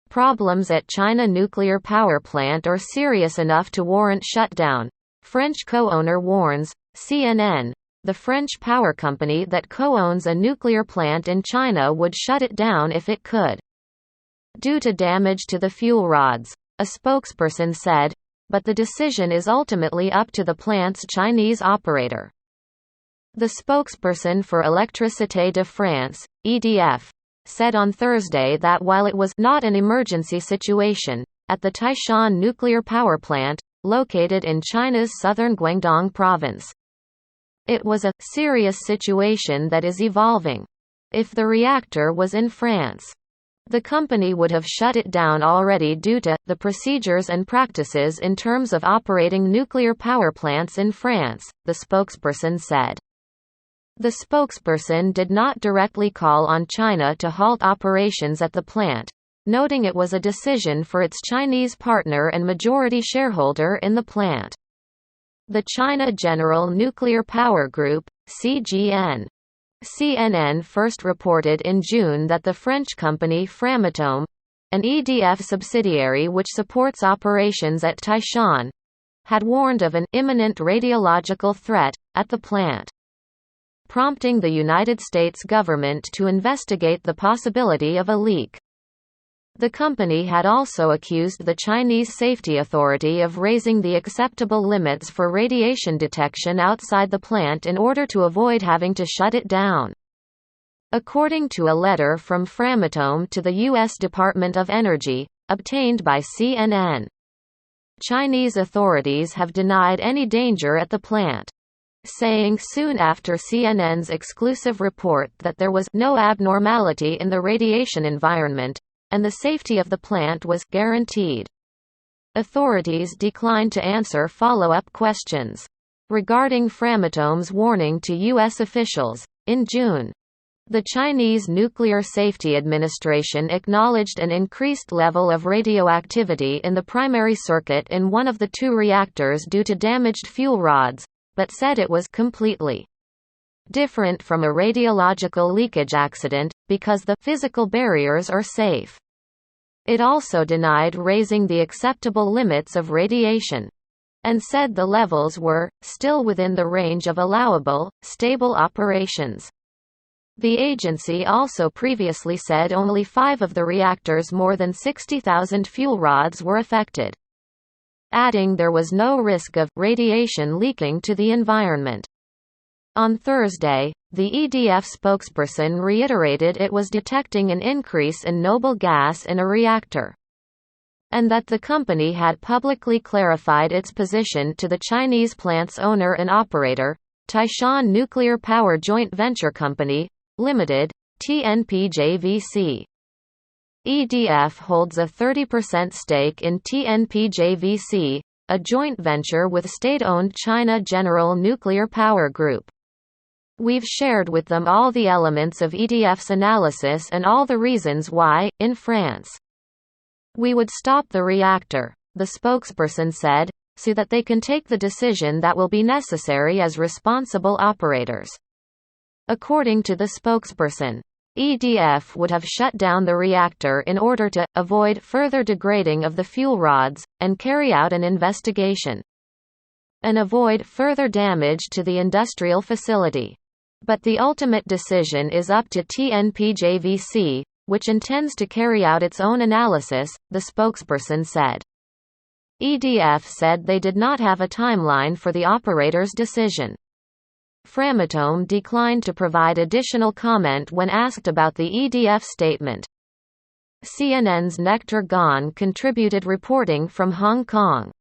Problems at China nuclear power plant are serious enough to warrant shutdown, French co-owner warns. CNN, the French power company that co-owns a nuclear plant in China, would shut it down if it could, due to damage to the fuel rods, a spokesperson said, but the decision is ultimately up to the plant's Chinese operator. The spokesperson for Electricite de France, EDF, said on Thursday that while it was not an emergency situation at the Taishan Nuclear Power Plant, located in China's southern Guangdong province, it was a serious situation that is evolving. If the reactor was in France, the company would have shut it down already due to the procedures and practices in terms of operating nuclear power plants in France, the spokesperson said. The spokesperson did not directly call on China to halt operations at the plant, noting it was a decision for its Chinese partner and majority shareholder in the plant, the China General Nuclear Power Group, CGN. CNN first reported in June that the French company Framatome, an EDF subsidiary which supports operations at Taishan, had warned of an imminent radiological threat at the plant, prompting the United States government to investigate the possibility of a leak. The company had also accused the Chinese Safety Authority of raising the acceptable limits for radiation detection outside the plant in order to avoid having to shut it down. According to a letter from Framatome to the U.S. Department of Energy, obtained by CNN, Chinese authorities have denied any danger at the plant, saying soon after CNN's exclusive report that there was no abnormality in the radiation environment, and the safety of the plant was guaranteed. Authorities declined to answer follow-up questions regarding Framatome's warning to U.S. officials. In June, the Chinese Nuclear Safety Administration acknowledged an increased level of radioactivity in the primary circuit in one of the two reactors due to damaged fuel rods, but said it was completely different from a radiological leakage accident, because the physical barriers are safe. It also denied raising the acceptable limits of radiation, and said the levels were still within the range of allowable, stable operations. The agency also previously said only 5 of the reactor's more than 60,000 fuel rods were affected, adding there was no risk of radiation leaking to the environment. On Thursday, the EDF spokesperson reiterated it was detecting an increase in noble gas in a reactor, and that the company had publicly clarified its position to the Chinese plant's owner and operator, Taishan Nuclear Power Joint Venture Company, Limited, TNP-JVC. EDF holds a 30% stake in TNP-JVC, a joint venture with state-owned China General Nuclear Power Group. We've shared with them all the elements of EDF's analysis and all the reasons why, in France, we would stop the reactor, the spokesperson said, so that they can take the decision that will be necessary as responsible operators. According to the spokesperson, EDF would have shut down the reactor in order to avoid further degrading of the fuel rods, and carry out an investigation, and avoid further damage to the industrial facility. But the ultimate decision is up to TNP-JVC, which intends to carry out its own analysis, the spokesperson said. EDF said they did not have a timeline for the operator's decision. Framatome declined to provide additional comment when asked about the EDF statement. CNN's Nectar Gon contributed reporting from Hong Kong.